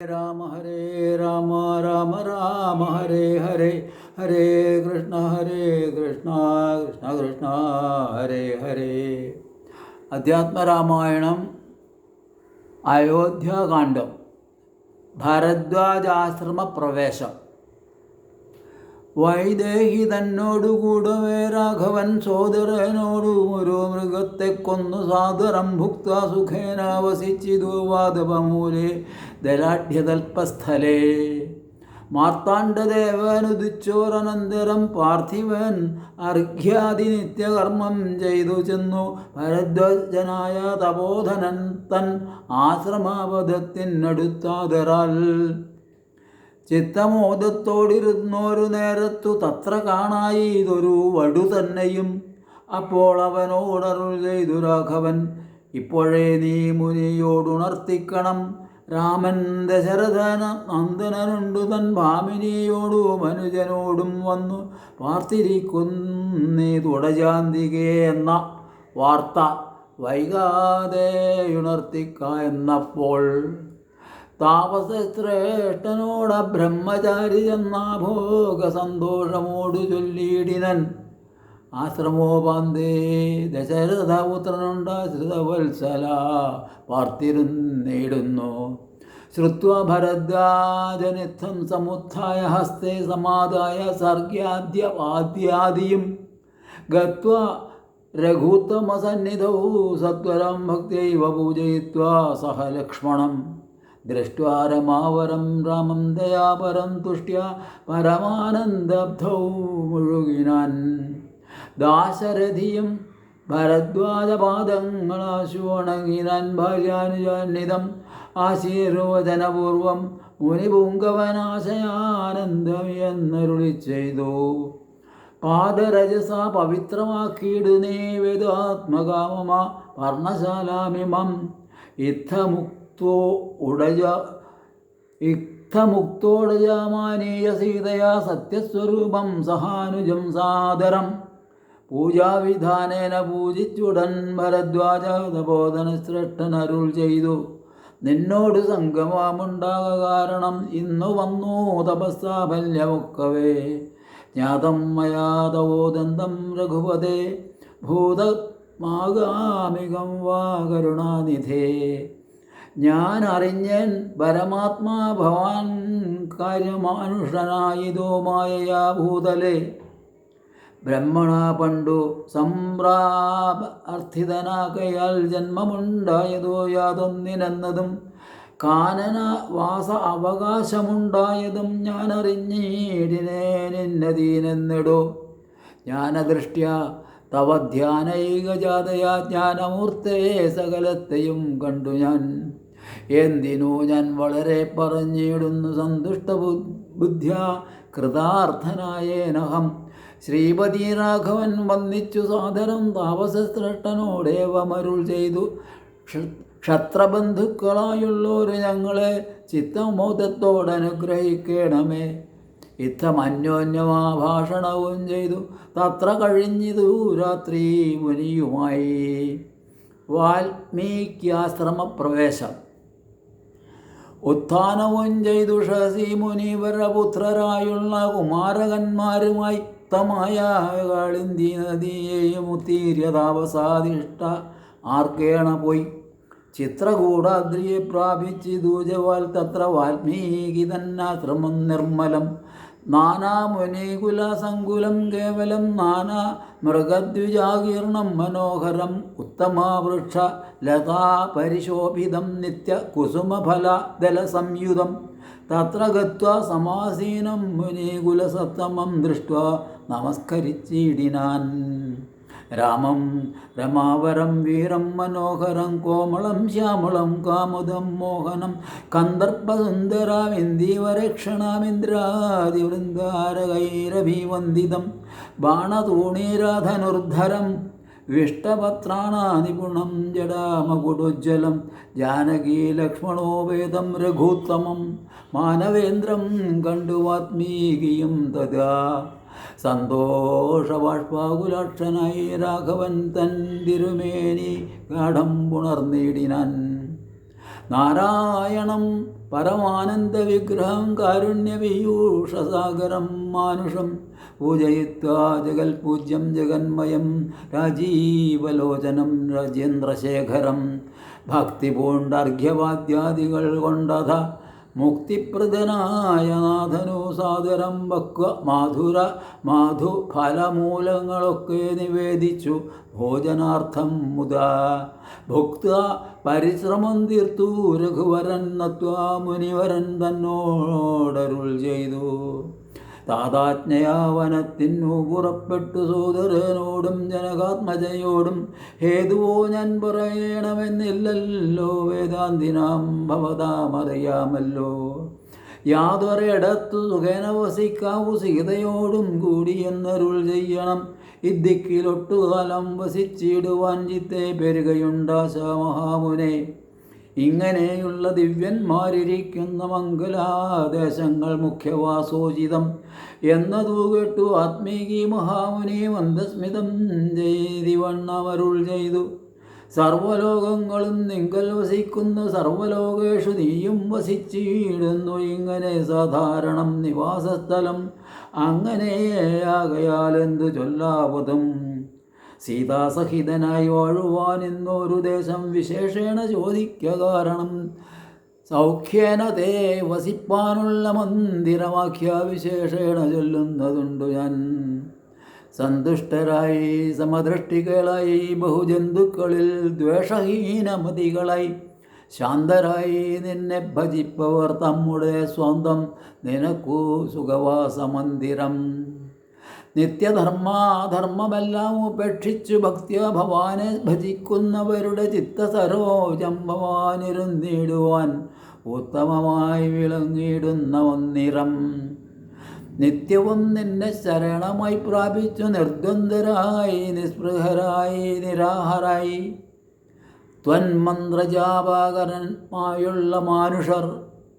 രാമ രാമ രാമ ഹരേ ഹരേ ഹരേ കൃഷ്ണ കൃഷ്ണ കൃഷ്ണ ഹരേ ഹരേ. അധ്യാത്മരാമായണം അയോധ്യാകാന്ഡം ഭരദ്വാജാശ്രമ പ്രവേശം. വൈദേഹി തന്നോടുകൂടവേ രാഘവൻ സോദരനോടും ഒരു മൃഗത്തെ കൊന്നു സാദരം ഭുക്ത സുഖേന വസിച്ചിതു വാദപമൂലേ ദലാഢ്യതൽപസ്ഥലേ. മാർത്താണ്ഡദേവനുദിച്ചോരനന്തരം പാർത്ഥിവൻ അർഘ്യാദി നിത്യകർമ്മം ചെയ്തു ചെന്നു ഭരദ്വാജനായ തപോധനൻ തൻ ആശ്രമാപദത്തിനടുത്താദരാൽ ചിത്തമോദത്തോടിരുന്നൊരു നേരത്തു തത്ര കാണായി ഇതൊരു വടു തന്നെയും. അപ്പോൾ അവനോടരുൾ ചെയ്തു രാഘവൻ, ഇപ്പോഴേ നീ മുനിയോടുണർത്തിക്കണം. രാമൻ ദശരഥന നന്ദനുണ്ടു തൻ ഭാമിനിയോടും അനുജനോടും വന്നു പാർത്തിരിക്കുന്നീ തുടജാന്തികേ എന്ന വാർത്ത വൈകാതെ ഉണർത്തിക്ക എന്നപ്പോൾ താപസശ്രേഷ്ഠനോട ബ്രഹ്മചാരി ചെന്നാഭോഗ സന്തോഷമോടു ചൊല്ലിയിടിനൻ. ആശ്രമോപാന്തേ ദശരഥപുത്രനുണ്ടാശ്രിതവത്സല പാർത്തിരുന്നിടുന്നു. ശ്രുത്വ ഭരദ്വാജനിത്ഥം സമുത്ഥായ ഹസ്തേ സമാദായ സർഗ്യാദ്യവാദ്യാദിയും ഗത്വാ രഘുത്തമസന്നിധൗ സത്വരം ഭക്ത്യൈവ പൂജയിത്വാ സഹ ലക്ഷ്മണം ദൃഷ്ട്വാ രമാവരം രാമം ദയാപരം തുഷ്ട്യാ പരമാനന്ദബ്ധൗ മുഴുകിനാൻ. ദാശരഥിയും ഭരദ്വാജപാദങ്ങളാശു വണങ്ങിനാൻ. ഭാര്യാനുജാനിതം ആശീർവചനപൂർവം മുനിപുങ്കവനാശയാനന്ദമെന്നരുളി ചെയ്തു. പാദരജസ പവിത്രമാക്കിയിട് നീ വേദാത്മകാമമ പർണശാലാമിമം. ഇത്തമുക്തോടജാമാനീയ സീതയാ സത്യസ്വരൂപം സഹാനുജം സാദരം. പൂജാവിധാനേന പൂജിച്ചുടൻ ഭരദ്വാജ തപോധന ശ്രേഷ്ഠനരുൾ ചെയ്തു, നിന്നോട് സംഗമമുണ്ടാക കാരണം ഇന്നു വന്നു തപസ്സാഫല്യമൊക്കവേ. ജ്ഞാതം മയാ തവോദന്തം രഘുപതേ ഭൂതമാഗാമികം വാ കരുണാനിധേ. ഞാൻ അറിഞ്ഞൻ പരമാത്മാ ഭവാൻ കാര്യമാനുഷനായിതോ മായയാ ഭൂതലേ. ബ്രഹ്മണ പണ്ടു സംപ്രാപ അർത്ഥിതനാകയാൽ ജന്മമുണ്ടായതോ യാതൊന്നിനെന്നതും കാനന വാസ അവകാശമുണ്ടായതും ഞാൻ അറിഞ്ഞിടിനേനിന്നതീനെന്നിടോ. ജ്ഞാനദൃഷ്ട്യാ തവ ധ്യാനൈകജാതയാ ജ്ഞാനമൂർത്തേ സകലത്തെയും കണ്ടു ഞാൻ. എന്തിനു ഞാൻ വളരെ പറഞ്ഞിടുന്നു സന്തുഷ്ട ബുദ്ധ്യാ കൃതാർത്ഥനായേനഹം. ശ്രീപതി രാഘവൻ വന്ദിച്ചു സാദരം താപസശ്രേഷ്ഠനോടേവമരുൾ ചെയ്തു, ക്ഷത്രബന്ധുക്കളായുള്ളോരു ഞങ്ങളെ ചിത്തമോദത്തോടനുഗ്രഹിക്കണമേ. ഇത്തമന്യോന്യമാ ഭാഷണവും ചെയ്തു തത്ര കഴിഞ്ഞിതു രാത്രി മുനിയുമായി. വാൽമീക്യാശ്രമപ്രവേശം. ഉത്ഥാനവും ചെയ്തു ഷസി മുനിവരപുത്രരായുള്ള കുമാരകന്മാരുമായി തമായ കാളിന്തി നദിയെയും ഉത്തീര്യ താപസാധിഷ്ഠ ആർക്കേണ പോയി. ചിത്രകൂടാദ്രിയെ പ്രാപിച്ചിതു ജവാൽ തത്ര വാൽമീകി തന്നാശ്രമം നിർമ്മലം. നാനാമുനികുലസങ്കുലം കേവലം നാനാ മൃഗദ്വിജാകീർണം മനോഹരം. ഉത്തമവൃക്ഷ ലതാ പരിശോഭിതം നിത്യ കുസുമഫലദലസംയുതം. തത്ര ഗത്വാ സമാസീനം മുനികുലസത്തമം ദൃഷ്ട്വാ നമസ്കരിച്ചിടിനാൻ. രാമം രമാവരം വീരം മനോഹരം കോമളം ശ്യാമളം കാമുദം മോഹനം കന്ദർപ്പസുന്ദരാമിന്ദീവരക്ഷണാമിന്ദ്രാദിവൃന്ദാരകൈരഭിവന്ദിതം ബാണതൂണീരാധനുർധരം വിഷ്ടപത്രാണാനിപുണം ജടാമകുടോജ്വലം. ജാനകീ ലക്ഷ്മണോ വേദം രഘുത്തമം മാനവേന്ദ്രം കണ്ടു വാത്മീകിയും തഥാ. സന്തോഷബാഷ്പാകുലക്ഷനായി രാഘവൻ തൻ തിരുമേനി ഗാഠം പുണർന്നിടിനാൻ. നാരായണം പരമാനന്ദ വിഗ്രഹം കാരുണ്യപീയൂഷസാഗരം മാനുഷം പൂജയിത്വാ ജഗൽപൂജ്യം ജഗന്മയം രാജീവലോചനം രാജേന്ദ്രശേഖരം ഭക്തി പൂണ്ടർഘ്യവാദ്യാദികൾ കൊണ്ടഥ മുക്തിപ്രദനായ നാഥനു സാദരം വക്വ മധുഫലമൂലങ്ങളൊക്കെ നിവേദിച്ചു ഭോജനാർത്ഥം മുതാ ഭുക്ത പരിശ്രമം തീർത്തു രഘുവരൻ നത്വാ മുനിവരൻ തന്നോടരുൾ ചെയ്തു. താതാജ്ഞയാ വനത്തിനു പുറപ്പെട്ടു സോദരനോടും ജനകാത്മജയോടും ഹേതുവോ ഞാൻ പറയണമെന്നില്ലല്ലോ, വേദാന്തിനാം ഭവതാമറിയാമല്ലോ. യാതൊരിടത്തു സുഖേന വസിക്കാവു സീതയോടും കൂടിയെന്നരുൾ ചെയ്യണം. ഇദ്ദിക്കിലൊട്ടുകാലം വസിച്ചിടുവാൻ ചിത്തെ പെരുകയുണ്ടാശ മഹാമുനെ. ഇങ്ങനെയുള്ള ദിവ്യന്മാരിരിക്കുന്ന മംഗലാദേശങ്ങൾ മുഖ്യവാസോചിതം എന്നതു കേട്ടു ആത്മീകി മഹാമുനി മന്ദസ്മിതം ചെയ്തിവണ്ണമരുൾ ചെയ്തു. സർവലോകങ്ങളും നിങ്കൽ വസിക്കുന്നു, സർവലോകേഷു നീയും വസിച്ചിടുന്നു. ഇങ്ങനെ സാധാരണം നിവാസസ്ഥലം അങ്ങനെയാകയാലെന്തു ചൊല്ലാവതും. സീതാസഹിതനായി വാഴുവാൻ എന്നൊരു ദേശം വിശേഷേണ ചോദിക്ക കാരണം. സൗഖ്യേന തേ വസിപ്പാനുള്ള മന്ദിരമാഖ്യ വിശേഷേണ ചൊല്ലുന്നതുണ്ടു ഞാൻ. സന്തുഷ്ടരായി സമദൃഷ്ടികളായി ബഹുജന്തുക്കളിൽ ദ്വേഷഹീനമതികളായി ശാന്തരായി നിന്നെ ഭജിപ്പവർ തമ്മുടെ സ്വന്തം നിനക്കു സുഖവാസമന്ദിരം. നിത്യധർമ്മമെല്ലാം ഉപേക്ഷിച്ചു ഭക്തിയ ഭവാനെ ഭജിക്കുന്നവരുടെ ചിത്തസരോജം ഭവാനിരുന്നിടുവാൻ ഉത്തമമായി വിളങ്ങിയിടുന്ന ഒന്നിരം. നിത്യവും നിന്നെ ശരണമായി പ്രാപിച്ചു നിർദ്വന്ദ്വരായി നിസ്പൃഹരായി നിരാഹരായി ത്വന്മന്ത്രജാപാകരന്മായുള്ള മാനുഷർ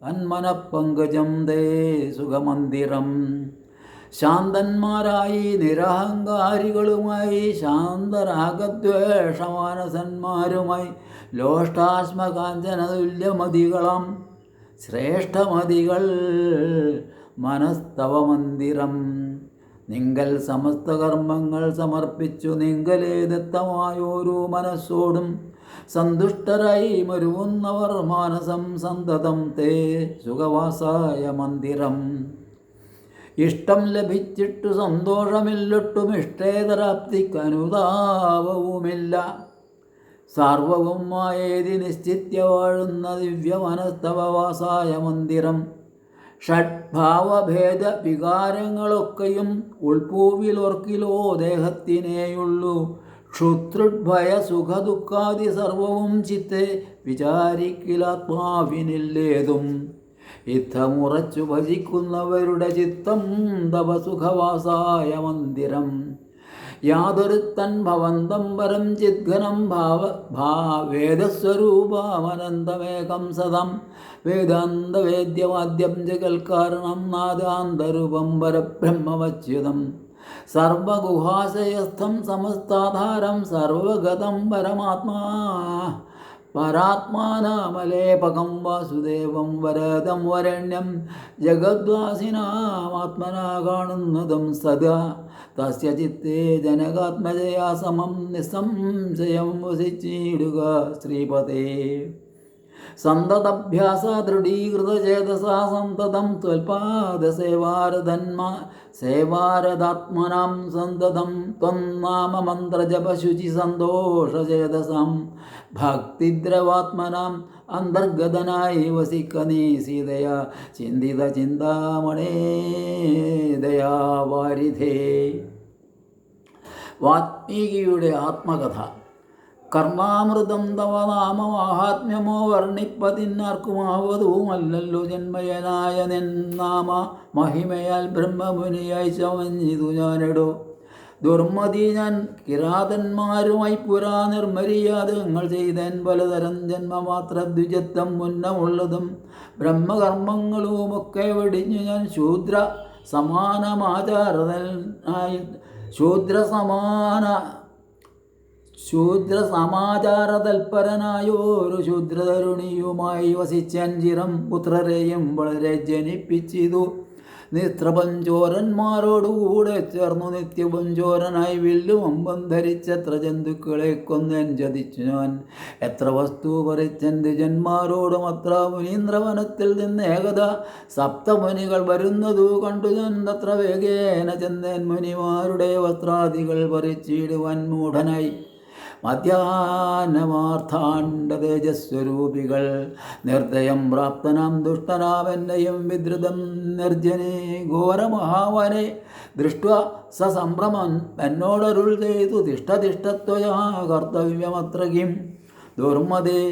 തന്മനപ്പങ്കജം ദേ സുഖമന്ദിരം. ശാന്തന്മാരായി നിരഹങ്കാരികളുമായി ശാന്തരാഗദ്വേഷമാനസന്മാരുമായി ലോഷ്ടാശ്മകാഞ്ചന തുല്യമതികളാം ശ്രേഷ്ഠമതികൾ മനസ്തവ മന്ദിരം. നിങ്കൽ സമസ്ത കർമ്മങ്ങൾ സമർപ്പിച്ചു നിങ്കലേ ദത്തമായോരു മനസ്സോടും സന്തുഷ്ടരായി മരുവുന്നവർ മാനസം സന്തതം തേ സുഖവാസായ മന്ദിരം. ഇഷ്ടം ലഭിച്ചിട്ടു സന്തോഷമില്ലൊട്ടും ഇഷ്ടേതരാപ്തിക്കനുതാപവുമില്ല. സർവവും മായേതി നിശ്ചിത്യ വാഴുന്ന ദിവ്യമനസ്തവവാസായ മന്ദിരം. ഷഡ്ഭാവഭേദ വികാരങ്ങളൊക്കെയും ഉൾപ്പൂവിലോർക്കിലോ ദേഹത്തിനേയുള്ളൂ. ക്ഷുതൃഭയ സുഖദുഃഖാദി സർവവും ചിത്തെ വിചാരിക്കിലാത്മാവിനില്ലേതും. ഇത്തമുറച്ചു ഭജിക്കുന്നവരുടെ ചിത്തം തവ സുഖവാസായ മന്ദിരം. യാതൊരുത്തൻ ഭവന്തം പരം ചിദ്ഘനം വേദസ്വരൂപമനന്തമേകം സദം. വേദാന്തവേദ്യവാദ്യം ജഗൽക്കാരണം നാദാന്തരൂപം പരബ്രഹ്മവച്യുതം. സർവഗുഹാശയസ്ഥം സമസ്താധാരം സർവഗതം പരാത്മാനാമലേപകം വാസുദേവം വരദം വരണ്യം ജഗദ്വാസിനാമാത്മനാ കാണുന്നതും സദാ. തസ്യ ചിത്തേ ജനകാത്മജയാ സമം നിസ്സംശയം വസിച്ചിടുക ശ്രീപതേ. സന്തതഭ്യാസ ദൃഢീകൃതചേതസാ സന്തതം സേവാരദാത്മനാം സന്തതം ത്വന്നാമ മന്ത്രജപശുചി സന്തോഷചേതസാം. ഭക്തിദ്രവാത്മനാം അന്തർഗതനായി വസിക്ക നീ സീതയാ ചിന്തിത ചിന്താമണേ ദയാവാരിധേ. വാത്മീകിയുടെ ആത്മകഥ. കർമാമൃതം തവ നാമമാഹാത്മ്യമോ വർണ്ണിപ്പതിന്നാർക്കുമാവതുമല്ലല്ലോ. ജന്മയനായ നിന്നാമ മഹിമയാൽ ബ്രഹ്മമുനിയായി ചമഞ്ഞിതു ഞാനെടോ. ദുർമതി ഞാൻ കിരാതന്മാരുമായി പുരാ നിർമര്യാദങ്ങൾ ചെയ്തേൻ. പലതരം ജന്മമാത്ര ദ്വിജത്വം മുന്നമുള്ളതും ബ്രഹ്മകർമ്മങ്ങളുമൊക്കെ വെടിഞ്ഞു ഞാൻ ശൂദ്ര സമാനമാചാരനായി ശൂദ്ര സമാചാര തൽപരനായോരു ശൂദ്രതരുണിയുമായി വസിച്ചഞ്ചിറം പുത്രരെയും വളരെ ജനിപ്പിച്ചിതു. നിസ്ത്രപഞ്ചോരന്മാരോടുകൂടെ ചേർന്നു നിത്യപഞ്ചോരനായി വില്ലും അമ്പം ധരിച്ചെത്ര ജന്തുക്കളെ കൊന്നൻ ചതിച്ചു ഞാൻ. എത്ര വസ്തു പറിച്ചൻ ദ്വിജന്മാരോടും അത്ര മുനീന്ദ്രവനത്തിൽ നിന്ന് ഏകത സപ്തമുനികൾ വരുന്നതു കണ്ടു ഞാൻ. തത്ര വേഗേന ചെന്നൻ മുനിമാരുടെ വസ്ത്രാദികൾ പറിച്ചിടുവാൻ മൂഢനായി. മധ്യാഹ്നമാർത്ഥാണ്ഡ തേജസ്വരൂപികൾ നിർദ്ദയം പ്രാപ്തനാം ദുഷ്ടനാമെന്നെയും വിദ്രുതം നിർജ്ജനെ ഘോരമഹാവനെ ദൃഷ്ട്വ സസംഭ്രമൻ എന്നോടരുൾ ചെയ്തു. തിഷ്ടതിഷ്ടത്വയാ കർത്തവ്യമത്ര കിം ദുർമതേ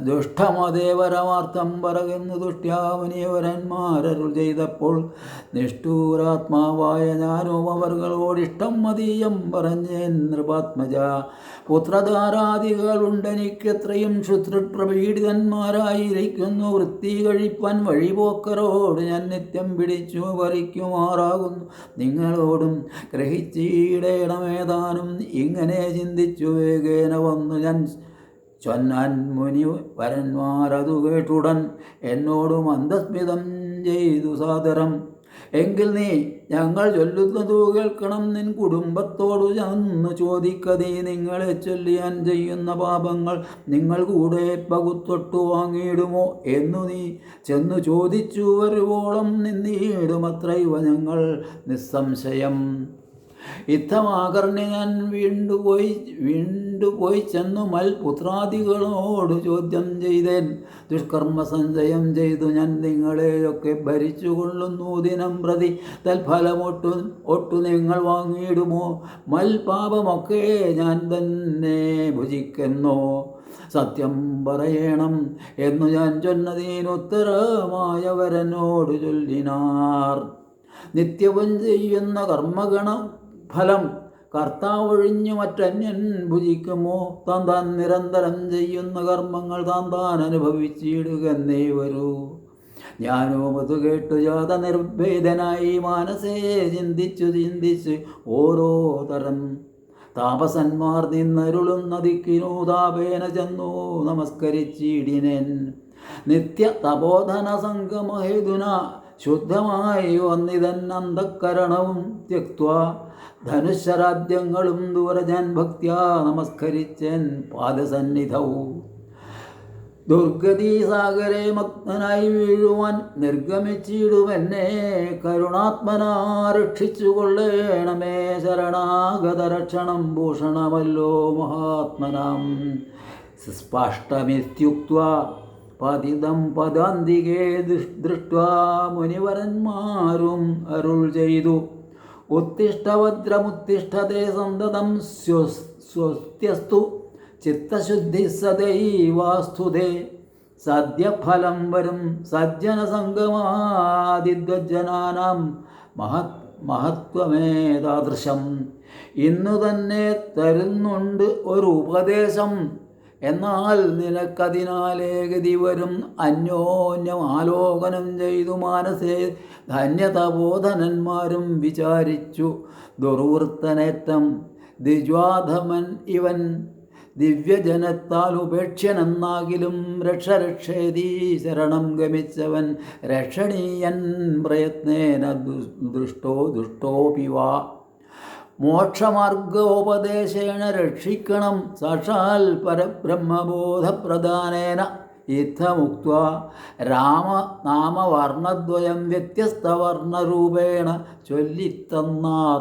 ദുഷ്ടമതേ പരമാർത്ഥം പറകുന്നു. ദുഷ്ട്യാമുനിവരന്മാരരുൾ ചെയ്തപ്പോൾ നിഷ്ഠൂരാത്മാവായ ഞാനും അവർകളോടിഷ്ടം മതീയം പറഞ്ഞേൻ. നൃപാത്മജ പുത്രധാരാദികളുണ്ടെനിക്കെത്രയും ശുശ്രുപ്രപീഡിതന്മാരായിരിക്കുന്നു. വൃത്തി കഴിപ്പാൻ വഴിപോക്കരോട് ഞാൻ നിത്യം പിടിച്ചു പറിക്കുമാറാകുന്നു. നിങ്ങളോടും ഗ്രഹിച്ചിടേണമേതാനും ഇങ്ങനെ ചിന്തിച്ചു വേഗേന വന്നു ഞാൻ ചൊന്നാൻ. മുനി വരന്മാരതു കേട്ടുടൻ എന്നോട് മന്ദസ്മിതം ചെയ്തു സാദരം. എങ്കിൽ നീ ഞങ്ങൾ ചൊല്ലുന്നതു കേൾക്കണം. നിൻ കുടുംബത്തോടു ചെന്ന് ചോദിക്കതീ നിങ്ങളെ ചൊല്ലിയാൻ ചെയ്യുന്ന പാപങ്ങൾ നിങ്ങൾ കൂടെ പകുത്തൊട്ടു വാങ്ങിയിടുമോ എന്നു നീ ചെന്നു ചോദിച്ചു വരുവോളം നിന്നിടുമത്രൈവ ഞങ്ങൾ നിസ്സംശയം. ഇത്തമാകർണി ഞാൻ വീണ്ടുപോയി ചെന്നു പുത്രാദികളോട് ചോദ്യം ചെയ്തേൻ. ദുഷ്കർമ്മ സഞ്ചയം ചെയ്തു ഞാൻ നിങ്ങളെയൊക്കെ ഭരിച്ചു കൊള്ളുന്നു ദിനം പ്രതി. തൽഫലമൊട്ടു നിങ്ങൾ വാങ്ങിയിടുമോ? പാപമൊക്കെ ഞാൻ തന്നെ ഭുജിക്കുന്നോ? സത്യം പറയണം എന്നു ഞാൻ ചൊന്നതിനുത്തരമായവരനോട് ചൊല്ലിനാർ. നിത്യവും ചെയ്യുന്ന കർമ്മഗണ ഫലം കർത്താവൊഴിഞ്ഞു മറ്റന്യൻ ഭുജിക്കുമോ? താൻ നിരന്തരം ചെയ്യുന്ന കർമ്മങ്ങൾ താൻ അനുഭവിച്ചിടുകന്നേ വരൂ. ഞാനോ അത് കേട്ടു ജാത നിർഭേദനായി മാനസേ ചിന്തിച്ച് ഓരോ തരം താപസന്മാർ നിന്നരുളുന്ന ദിക്കിനു താപേന ചെന്നു നമസ്കരിച്ചിടിനേൻ. നിത്യ തപോധന സംഗമഹേതുന ശുദ്ധമായി വന്നിതൻ അന്ധക്കരണവും ത്യക്ത്വാ ധനുശരാദ്യങ്ങളും ദൂരജൻ ഭക്ത്യാ നമസ്കരിച്ചൻ പാദസന്നിധവും. ദുർഗതി സാഗരെ മഗ്നനായി വീഴുവാൻ നിർഗമിച്ചിടുമെന്നെ കരുണാത്മനാ രക്ഷിച്ചു കൊള്ളേണമേ. ശരണാഗതരക്ഷണം ഭൂഷണമല്ലോ മഹാത്മനാം. സ്പഷ്ടമിത്യുക്ത്വാ പതിതം പദാന്തികേ ദൃഷ്ട്വാ മുനിവരന്മാരും അരുൾ ചെയ്തു. ഉത്തിഷ്ഠഭദ്രമുത്തിഷ്ഠതേ സന്തതം സ്വസ്ത്യസ്തു ചിത്തശുദ്ധി സദൈവാസ്തുതേ. സദ്യഫലം വരും സജ്ജനസംഗമാദിദ്വജ്ജനാനാം മഹത്വമേതാദൃശം. ഇന്നു തന്നെ തരുന്നുണ്ട് ഒരു ഉപദേശം. എന്നാൽ നിനക്കതിനാലേ ഗതി വരും. അന്യോന്യം ആലോകനം ചെയ്തു മാനസേ ധന്യതബോധനന്മാരും വിചാരിച്ചു. ദുർവൃത്തനേറ്റം ദ്വിജ്വാധമൻ ഇവൻ ദിവ്യജനത്താൽ ഉപേക്ഷ്യനെന്നാകിലും രക്ഷരക്ഷേതീ ശരണം ഗമിച്ചവൻ രക്ഷണീയൻ പ്രയത്നേന ദുഷ്ടോപിവാ. മോക്ഷമാർഗോപദേശേന രക്ഷിക്കണം സാക്ഷാൽ പരബ്രഹ്മബോധപ്രദാനേന. ഇത്തമുക്ത്വാ രാമനാമവർണ്ണദ്വയം വ്യത്യസ്തവർണ്ണരൂപേണ ചൊല്ലിത്തന്നാർ.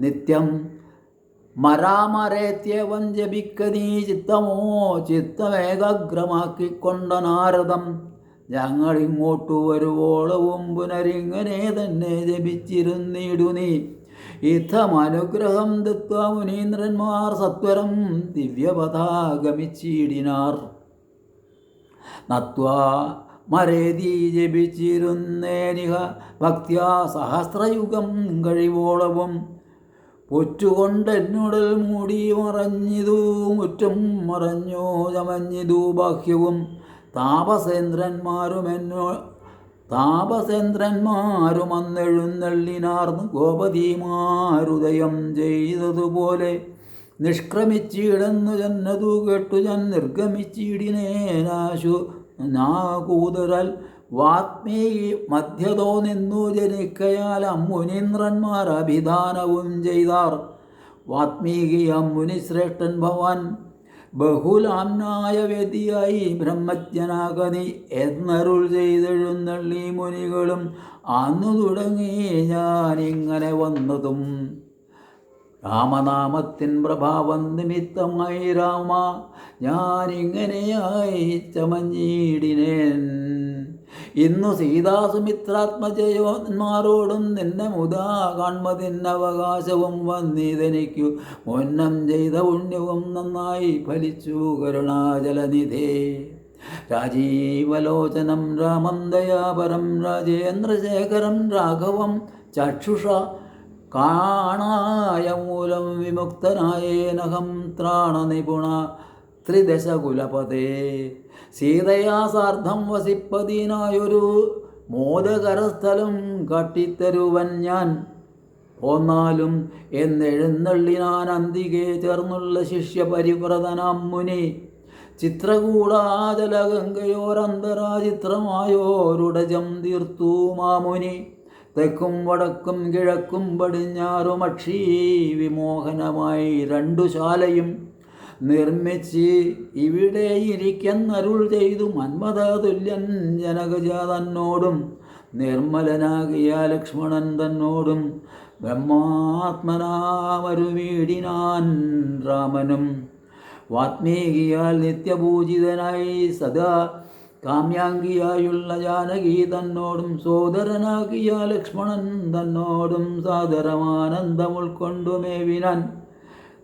നിത്യം മരാമരേത്യവം ജപിക്കനീ ചിത്തമോ ചിത്തമേകാഗ്രമാക്കിക്കൊണ്ട നാരദം. ഞങ്ങളിങ്ങോട്ടു വരുവോളവും പുനരിങ്ങനെ തന്നെ ജപിച്ചിരുന്നിടുനീ. ഇത്തമനുഗ്രഹം ദത്വാ മുനീന്ദ്രന്മാർ സത്വരം ദിവ്യപഥാഗമിച്ചിടിനാർ. നത്വാ മരേതി ജപിച്ചിരുന്നേനിഹ ഭക്ത്യാ സഹസ്രയുഗം കഴിവോളവും. പൊറ്റുകൊണ്ടെന്നുടൽ മൂടി മറഞ്ഞിതു മുറ്റും മറഞ്ഞോ ചമഞ്ഞിതു ബാഹ്യവും. താപസേന്ദ്രന്മാരും അന്നെഴുന്നള്ളിനാർന്ന് ഗോപതിമാരുദയം ചെയ്തതുപോലെ നിഷ്ക്രമിച്ചിടന്നു ചെന്നതു കേട്ടു ഞാൻ നിർഗമിച്ചിടിനേനാശു നാകൂതരാൽ വാത്മീകി മധ്യതോ നിന്നു ജനിക്കയാൽ അമ്മുനീന്ദ്രന്മാർ അഭിധാനവും ചെയ്താർ. വാത്മീകി അമ്മുനി ശ്രേഷ്ഠൻ ഭവാൻ ബഹുലാംനായ വ്യതിയായി ബ്രഹ്മജ്ഞനാകനി എന്നരുൾ ചെയ്തെഴുന്നള്ളി മുനികളും അന്നു തുടങ്ങി ഞാനിങ്ങനെ വന്നതും. രാമനാമത്തിൻ പ്രഭാവം നിമിത്തമായി രാമ ഞാനിങ്ങനെയായി ചമഞ്ഞിടിനേൻ. ഇന്നു സീതാസുമിത്രാത്മജയോന്മാരോടും നിന്നെ മുതാ കാൺമതിന്നവകാശവും വന്നിതെനിക്കു മുന്നം ചെയ്ത പുണ്യവും നന്നായി ഫലിച്ചു കരുണാജലനിധേ. രാജീവലോചനം രാമം ദയാപരം രാജേന്ദ്രശേഖരം രാഘവം ചക്ഷുഷ കാണായ മൂലം വിമുക്തനായേനഹം ത്രാണനിപുണ ത്രിദശകുലപതേ. സീതയാ സാർദ്ധം വസിപ്പതിനായൊരു മോദകരസ്ഥലം കാട്ടിത്തരുവൻ ഞാൻ പോന്നാലും എന്നെഴുന്നള്ളിനാൻ അന്തികെ ചേർന്നുള്ള ശിഷ്യപരിവ്രതനാം മുനി. ചിത്രകൂടാചലഗംഗയോരന്തരാചിത്രമായോരുടജം തീർത്തു മാമുനി. തെക്കും വടക്കും കിഴക്കും പടിഞ്ഞാറും അക്ഷീ വിമോഹനമായി രണ്ടു ശാലയും നിർമ്മിച്ച് ഇവിടെ ഇരിക്കെന്നരുൾ ചെയ്തു മന്മഥതുല്യൻ ജനകജ തന്നോടും നിർമ്മലനാകിയ ലക്ഷ്മണൻ തന്നോടും ബ്രഹ്മാത്മനാമരുവീടിനാൻ രാമനും. വാത്മീകിയാൽ നിത്യപൂജിതനായി സദാ കാമ്യാംഗിയായുള്ള ജാനകി തന്നോടും സോദരനാകിയ ലക്ഷ്മണൻ തന്നോടും സാദരമാനന്ദം ഉൾക്കൊണ്ടുമേവിനാൻ.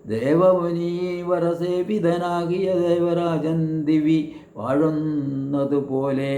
ദേവമുനീവരസേവിതനാകിയ ദേവരാജൻ ദിവി വാഴുന്നതുപോലെ